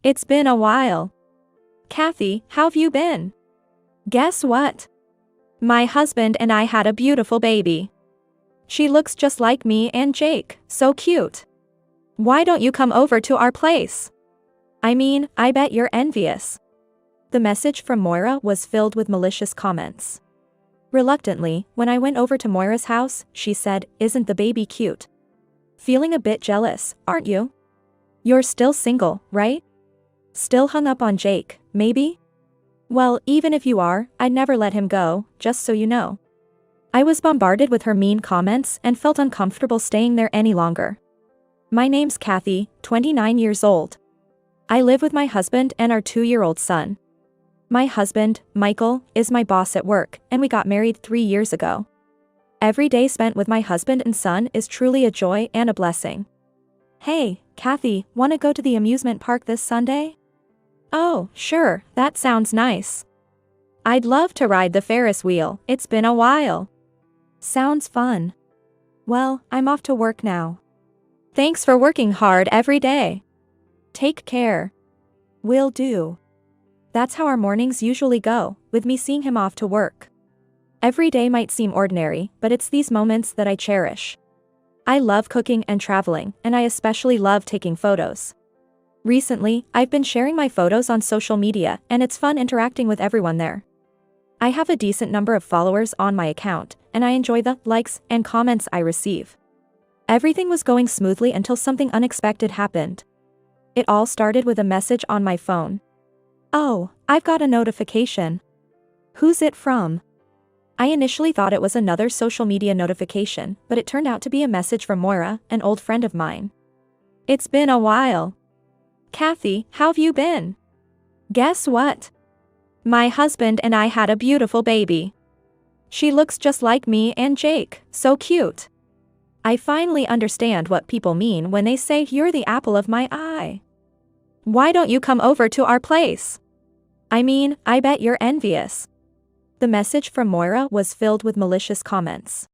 It's been a while. Kathy, how've you been? Guess what? My husband and I had a beautiful baby. She looks just like me and Jake, so cute. Why don't you come over to our place? I mean, I bet you're envious. The message from Moira was filled with malicious comments. Reluctantly, when I went over to Moira's house, she said, "Isn't the baby cute? Feeling a bit jealous, aren't you? You're still single, right? Still hung up on Jake, maybe? Well, even if you are, I'd never let him go, just so you know." I was bombarded with her mean comments and felt uncomfortable staying there any longer. My name's Kathy, 29 years old. I live with my husband and our 2-year-old son. My husband, Michael, is my boss at work, and we got married 3 years ago. Every day spent with my husband and son is truly a joy and a blessing. Hey, Kathy, wanna go to the amusement park this Sunday? Oh, sure, that sounds nice. I'd love to ride the Ferris wheel, it's been a while. Sounds fun. Well, I'm off to work now. Thanks for working hard every day. Take care. Will do. That's how our mornings usually go, with me seeing him off to work. Every day might seem ordinary, but it's these moments that I cherish. I love cooking and traveling, and I especially love taking photos. Recently, I've been sharing my photos on social media, and it's fun interacting with everyone there. I have a decent number of followers on my account, and I enjoy the likes and comments I receive. Everything was going smoothly until something unexpected happened. It all started with a message on my phone. Oh, I've got a notification. Who's it from? I initially thought it was another social media notification, but it turned out to be a message from Moira, an old friend of mine. It's been a while. Kathy, how've you been? Guess what? My husband and I had a beautiful baby. She looks just like me and Jake, so cute. I finally understand what people mean when they say you're the apple of my eye. Why don't you come over to our place? I mean, I bet you're envious. The message from Moira was filled with malicious comments.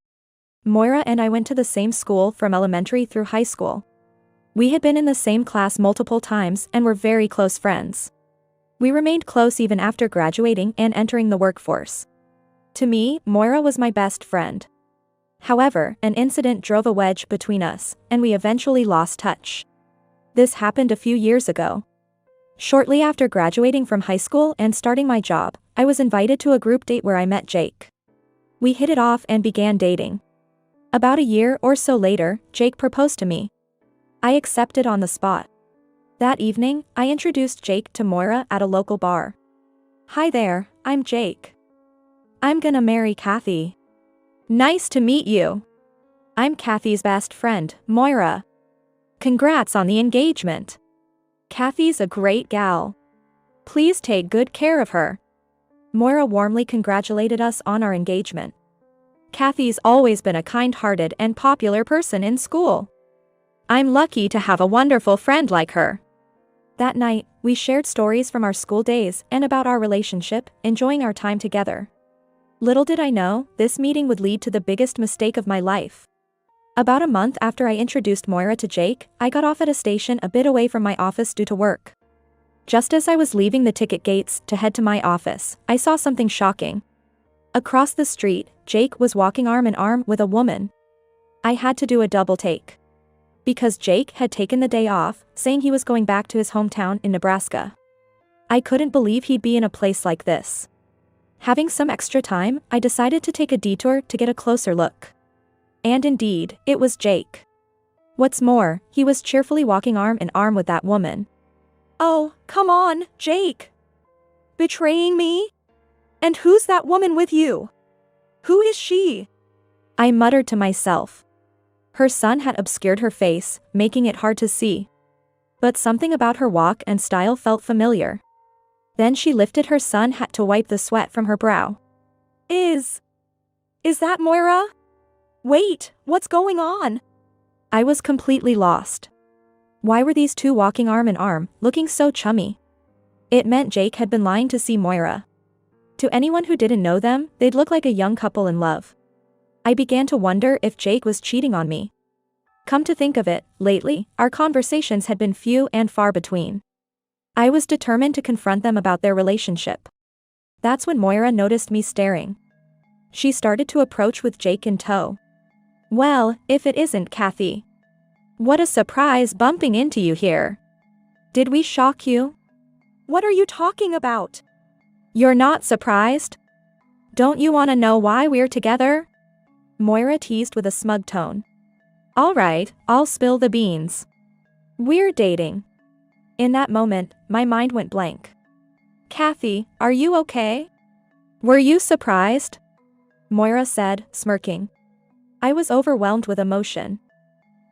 Moira and I went to the same school from elementary through high school. We had been in the same class multiple times and were very close friends. We remained close even after graduating and entering the workforce. To me, Moira was my best friend. However, an incident drove a wedge between us, and we eventually lost touch. This happened a few years ago. Shortly after graduating from high school and starting my job, I was invited to a group date where I met Jake. We hit it off and began dating. About a year or so later, Jake proposed to me. I accepted on the spot. That evening, I introduced Jake to Moira at a local bar. Hi there, I'm Jake. I'm gonna marry Kathy. Nice to meet you. I'm Kathy's best friend, Moira. Congrats on the engagement. Kathy's a great gal. Please take good care of her. Moira warmly congratulated us on our engagement. Kathy's always been a kind-hearted and popular person in school. I'm lucky to have a wonderful friend like her. That night, we shared stories from our school days and about our relationship, enjoying our time together. Little did I know, this meeting would lead to the biggest mistake of my life. About a month after I introduced Moira to Jake, I got off at a station a bit away from my office due to work. Just as I was leaving the ticket gates to head to my office, I saw something shocking. Across the street, Jake was walking arm in arm with a woman. I had to do a double take. Because Jake had taken the day off, saying he was going back to his hometown in Nebraska. I couldn't believe he'd be in a place like this. Having some extra time, I decided to take a detour to get a closer look. And indeed, it was Jake. What's more, he was cheerfully walking arm in arm with that woman. Oh, come on, Jake. Betraying me? And who's that woman with you? Who is she? I muttered to myself. Her son had obscured her face, making it hard to see. But something about her walk and style felt familiar. Then she lifted her sun hat to wipe the sweat from her brow. Is that Moira? Wait, what's going on? I was completely lost. Why were these two walking arm in arm, looking so chummy? It meant Jake had been lying to see Moira. To anyone who didn't know them, they'd look like a young couple in love. I began to wonder if Jake was cheating on me. Come to think of it, lately, our conversations had been few and far between. I was determined to confront them about their relationship. That's when Moira noticed me staring. She started to approach with Jake in tow. Well, if it isn't Kathy. What a surprise bumping into you here. Did we shock you? What are you talking about? You're not surprised? Don't you want to know why we're together? Moira teased with a smug tone. All right, I'll spill the beans. We're dating. In that moment, my mind went blank. Kathy, are you okay? Were you surprised? Moira said, smirking. I was overwhelmed with emotion.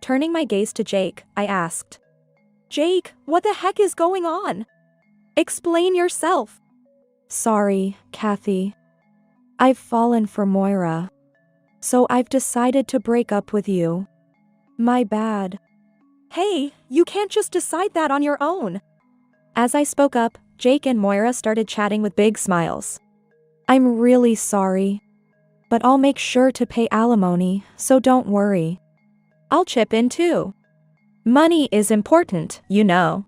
Turning my gaze to Jake, I asked. Jake, what the heck is going on? Explain yourself. Sorry, Kathy. I've fallen for Moira. So I've decided to break up with you. My bad. Hey, you can't just decide that on your own. As I spoke up, Jake and Moira started chatting with big smiles. I'm really sorry. But I'll make sure to pay alimony, so don't worry. I'll chip in too. Money is important, you know.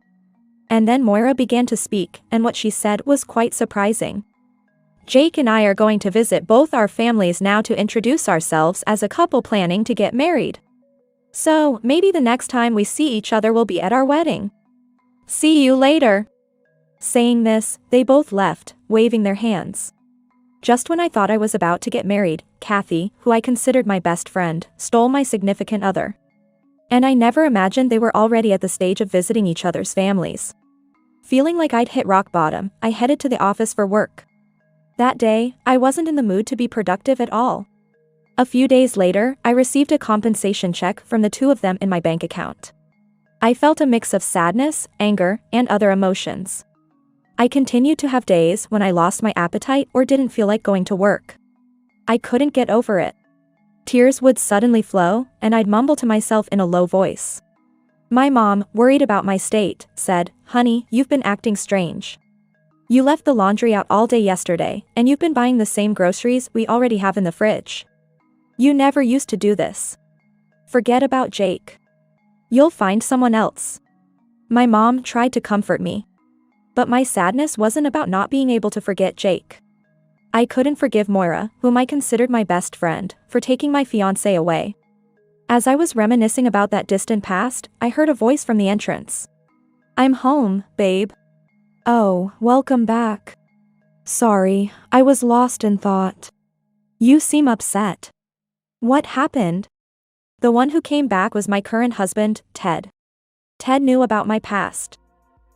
And then Moira began to speak, and what she said was quite surprising. Jake and I are going to visit both our families now to introduce ourselves as a couple planning to get married. So, maybe the next time we see each other will be at our wedding. See you later. Saying this, they both left, waving their hands. Just when I thought I was about to get married, Kathy, who I considered my best friend, stole my significant other. And I never imagined they were already at the stage of visiting each other's families. Feeling like I'd hit rock bottom, I headed to the office for work. That day, I wasn't in the mood to be productive at all. A few days later, I received a compensation check from the two of them in my bank account. I felt a mix of sadness, anger, and other emotions. I continued to have days when I lost my appetite or didn't feel like going to work. I couldn't get over it. Tears would suddenly flow, and I'd mumble to myself in a low voice. My mom, worried about my state, said, "Honey, you've been acting strange. You left the laundry out all day yesterday, and you've been buying the same groceries we already have in the fridge. You never used to do this. Forget about Jake. You'll find someone else." My mom tried to comfort me. But my sadness wasn't about not being able to forget Jake. I couldn't forgive Moira, whom I considered my best friend, for taking my fiancé away. As I was reminiscing about that distant past, I heard a voice from the entrance. I'm home, babe. Oh, welcome back. Sorry, I was lost in thought. You seem upset. What happened? The one who came back was my current husband, Ted. Ted knew about my past.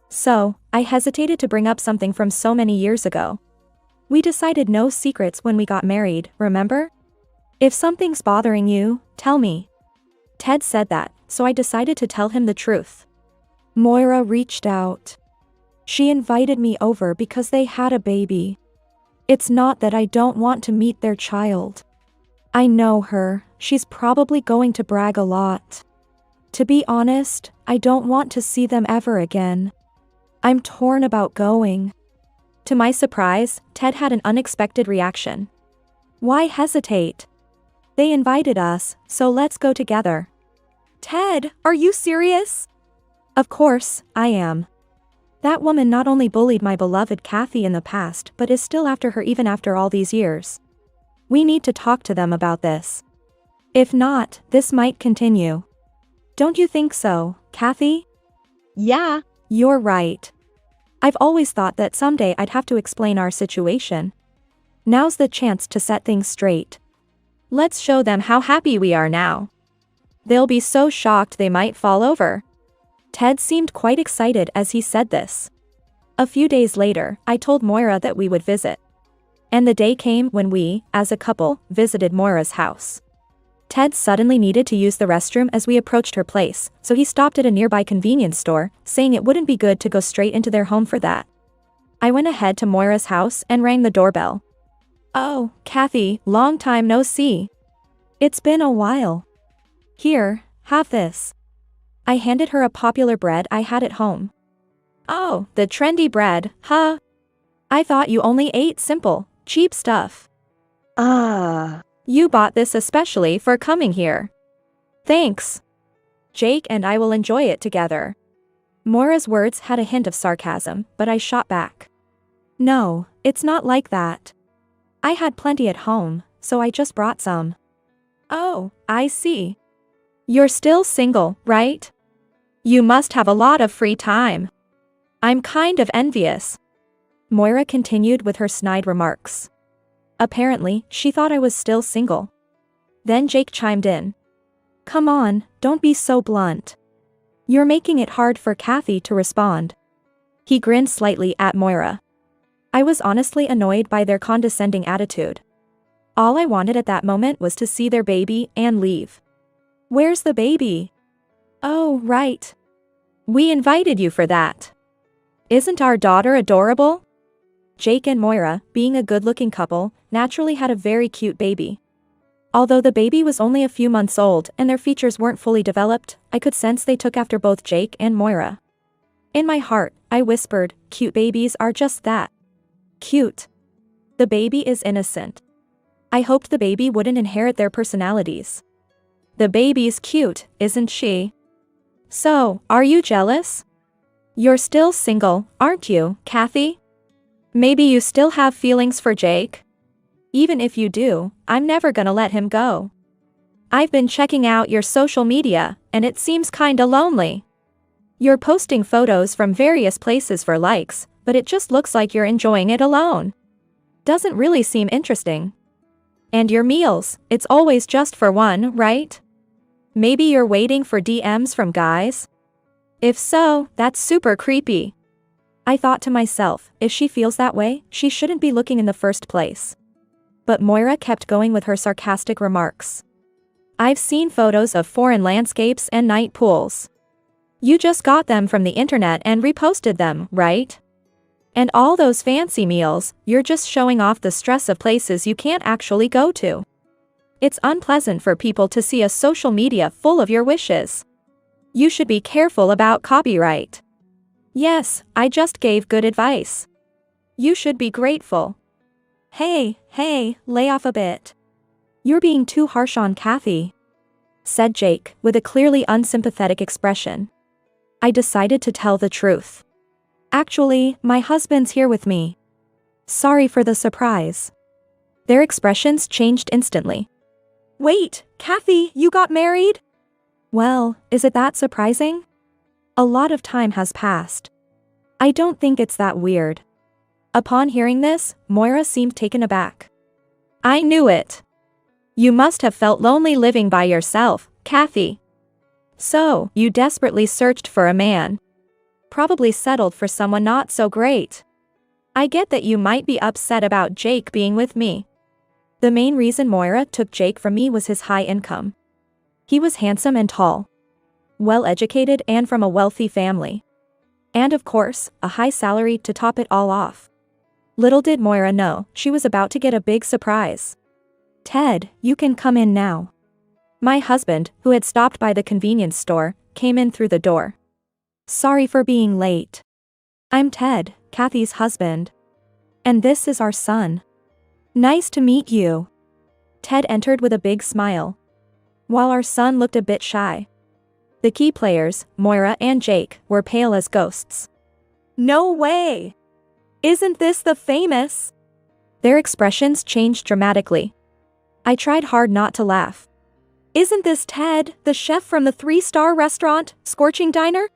So, I hesitated to bring up something from so many years ago. We decided no secrets when we got married, remember? If something's bothering you, tell me. Ted said that, so I decided to tell him the truth. Moira reached out. She invited me over because they had a baby. It's not that I don't want to meet their child. I know her, she's probably going to brag a lot. To be honest, I don't want to see them ever again. I'm torn about going. To my surprise, Ted had an unexpected reaction. Why hesitate? They invited us, so let's go together. Ted, are you serious? Of course, I am. That woman not only bullied my beloved Kathy in the past but is still after her even after all these years. We need to talk to them about this. If not, this might continue. Don't you think so, Kathy? Yeah, you're right. I've always thought that someday I'd have to explain our situation. Now's the chance to set things straight. Let's show them how happy we are now. They'll be so shocked they might fall over. Ted seemed quite excited as he said this. A few days later, I told Moira that we would visit. And the day came when we, as a couple, visited Moira's house. Ted suddenly needed to use the restroom as we approached her place, so he stopped at a nearby convenience store, saying it wouldn't be good to go straight into their home for that. I went ahead to Moira's house and rang the doorbell. Oh, Kathy, long time no see. It's been a while. Here, have this. I handed her a popular bread I had at home. Oh, the trendy bread, huh? I thought you only ate simple, cheap stuff. You bought this especially for coming here. Thanks. Jake and I will enjoy it together. Moira's words had a hint of sarcasm, but I shot back. No, it's not like that. I had plenty at home, so I just brought some. Oh, I see. You're still single, right? You must have a lot of free time. I'm kind of envious. Moira continued with her snide remarks. Apparently, she thought I was still single. Then Jake chimed in. Come on, don't be so blunt. You're making it hard for Kathy to respond. He grinned slightly at Moira. I was honestly annoyed by their condescending attitude. All I wanted at that moment was to see their baby and leave. Where's the baby? Oh, right. We invited you for that. Isn't our daughter adorable? Jake and Moira, being a good-looking couple, naturally had a very cute baby. Although the baby was only a few months old and their features weren't fully developed, I could sense they took after both Jake and Moira. In my heart, I whispered, cute babies are just that. Cute. The baby is innocent. I hoped the baby wouldn't inherit their personalities. The baby's cute, isn't she? So, are you jealous? You're still single, aren't you, Kathy? Maybe you still have feelings for Jake? Even if you do, I'm never gonna let him go. I've been checking out your social media, and it seems kinda lonely. You're posting photos from various places for likes, but it just looks like you're enjoying it alone. Doesn't really seem interesting. And your meals, it's always just for one, right? Maybe you're waiting for DMs from guys? If so, that's super creepy. I thought to myself, if she feels that way, she shouldn't be looking in the first place. But Moira kept going with her sarcastic remarks. I've seen photos of foreign landscapes and night pools. You just got them from the internet and reposted them, right? And all those fancy meals, you're just showing off the stress of places you can't actually go to. It's unpleasant for people to see a social media full of your wishes. You should be careful about copyright. Yes, I just gave good advice. You should be grateful. Hey, lay off a bit. You're being too harsh on Kathy, said Jake, with a clearly unsympathetic expression. I decided to tell the truth. Actually, my husband's here with me. Sorry for the surprise. Their expressions changed instantly. Wait, Kathy, you got married? Well, is it that surprising? A lot of time has passed. I don't think it's that weird. Upon hearing this, Moira seemed taken aback. I knew it. You must have felt lonely living by yourself, Kathy. So, you desperately searched for a man. Probably settled for someone not so great. I get that you might be upset about Jake being with me. The main reason Moira took Jake from me was his high income. He was handsome and tall. Well-educated and from a wealthy family. And of course, a high salary to top it all off. Little did Moira know, she was about to get a big surprise. Ted, you can come in now. My husband, who had stopped by the convenience store, came in through the door. Sorry for being late. I'm Ted, Kathy's husband. And this is our son. Nice to meet you. Ted entered with a big smile. While our son looked a bit shy. The key players, Moira and Jake, were pale as ghosts. No way! Isn't this the famous? Their expressions changed dramatically. I tried hard not to laugh. Isn't this Ted, the chef from the 3-star restaurant, Scorching Diner?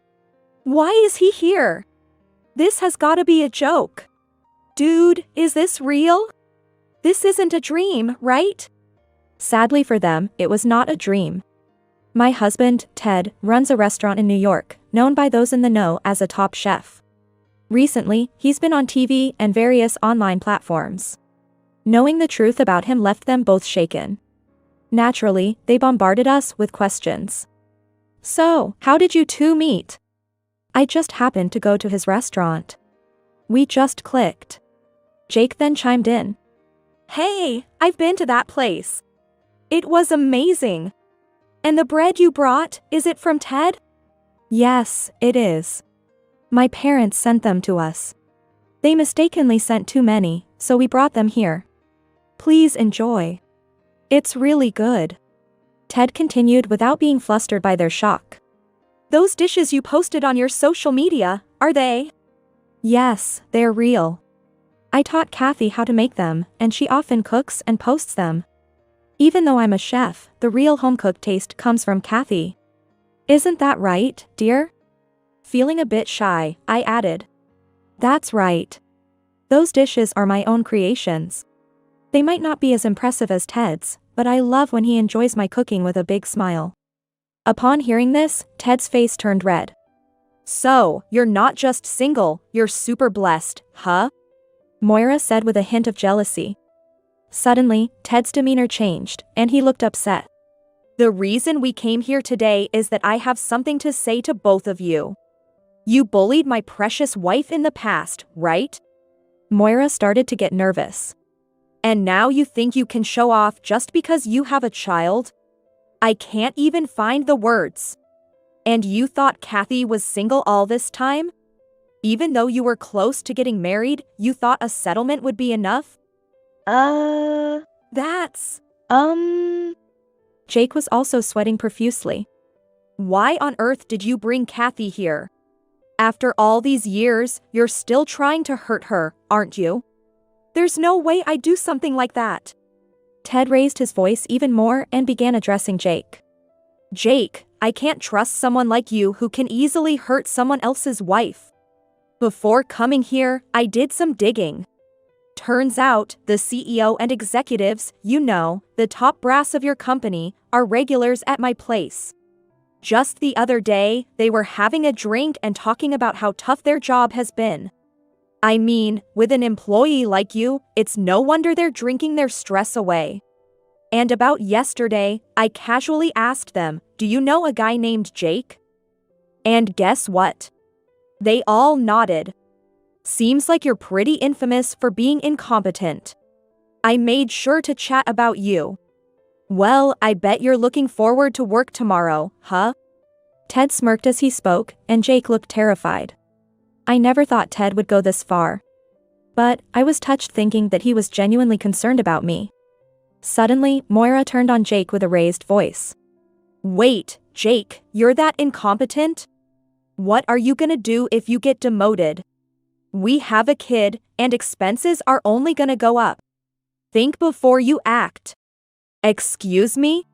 Why is he here? This has gotta be a joke. Dude, is this real? This isn't a dream, right? Sadly for them, it was not a dream. My husband, Ted, runs a restaurant in New York, known by those in the know as a top chef. Recently, he's been on TV and various online platforms. Knowing the truth about him left them both shaken. Naturally, they bombarded us with questions. So, how did you two meet? I just happened to go to his restaurant. We just clicked. Jake then chimed in. Hey, I've been to that place. It was amazing. And the bread you brought, is it from Ted? Yes, it is. My parents sent them to us. They mistakenly sent too many, so we brought them here. Please enjoy. It's really good. Ted continued without being flustered by their shock. Those dishes you posted on your social media, are they? Yes, they're real. I taught Kathy how to make them, and she often cooks and posts them. Even though I'm a chef, the real home-cooked taste comes from Kathy. Isn't that right, dear? Feeling a bit shy, I added. That's right. Those dishes are my own creations. They might not be as impressive as Ted's, but I love when he enjoys my cooking with a big smile. Upon hearing this, Ted's face turned red. So, you're not just single, you're super blessed, huh? Moira said with a hint of jealousy. Suddenly, Ted's demeanor changed, and he looked upset. The reason we came here today is that I have something to say to both of you. You bullied my precious wife in the past, right? Moira started to get nervous. And now you think you can show off just because you have a child? I can't even find the words. And you thought Kathy was single all this time? Even though you were close to getting married, you thought a settlement would be enough? That's, Jake was also sweating profusely. Why on earth did you bring Kathy here? After all these years, you're still trying to hurt her, aren't you? There's no way I'd do something like that. Ted raised his voice even more and began addressing Jake. Jake, I can't trust someone like you who can easily hurt someone else's wife. Before coming here, I did some digging. Turns out, the CEO and executives, you know, the top brass of your company, are regulars at my place. Just the other day, they were having a drink and talking about how tough their job has been. I mean, with an employee like you, it's no wonder they're drinking their stress away. And about yesterday, I casually asked them, do you know a guy named Jake? And guess what? They all nodded. Seems like you're pretty infamous for being incompetent. I made sure to chat about you. Well, I bet you're looking forward to work tomorrow, huh? Ted smirked as he spoke, and Jake looked terrified. I never thought Ted would go this far. But I was touched thinking that he was genuinely concerned about me. Suddenly, Moira turned on Jake with a raised voice. Wait, Jake, you're that incompetent? What are you gonna do if you get demoted? We have a kid, and expenses are only gonna go up. Think before you act. Excuse me?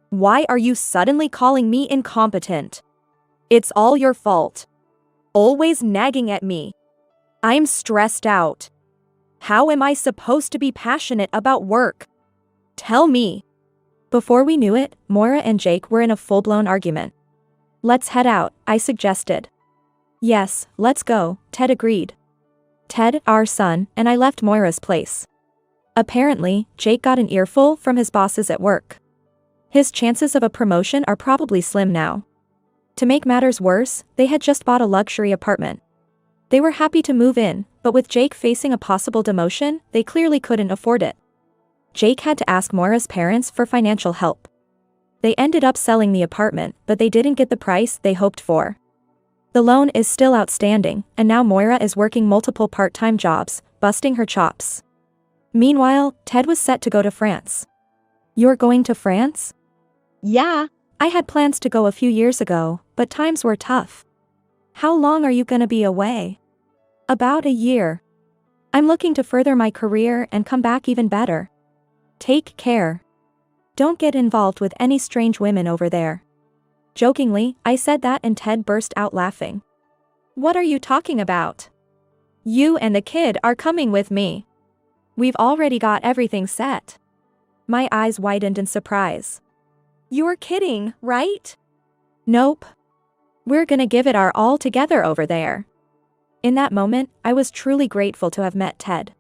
Why are you suddenly calling me incompetent? It's all your fault. Always nagging at me. I'm stressed out. How am I supposed to be passionate about work? Tell me. Before we knew it, Moira and Jake were in a full-blown argument. Let's head out, I suggested. Yes, let's go, Ted agreed. Ted, our son, and I left Moira's place. Apparently, Jake got an earful from his bosses at work. His chances of a promotion are probably slim now. To make matters worse, they had just bought a luxury apartment. They were happy to move in, but with Jake facing a possible demotion, they clearly couldn't afford it. Jake had to ask Moira's parents for financial help. They ended up selling the apartment, but they didn't get the price they hoped for. The loan is still outstanding, and now Moira is working multiple part-time jobs, busting her chops. Meanwhile, Ted was set to go to France. You're going to France? Yeah, I had plans to go a few years ago, but times were tough. How long are you gonna be away? About a year. I'm looking to further my career and come back even better. Take care. Don't get involved with any strange women over there. Jokingly, I said that and Ted burst out laughing. What are you talking about? You and the kid are coming with me. We've already got everything set. My eyes widened in surprise. You're kidding, right? Nope. We're gonna give it our all together over there. In that moment, I was truly grateful to have met Ted.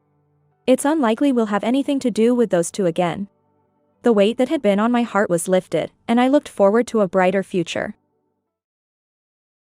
It's unlikely we'll have anything to do with those two again. The weight that had been on my heart was lifted, and I looked forward to a brighter future.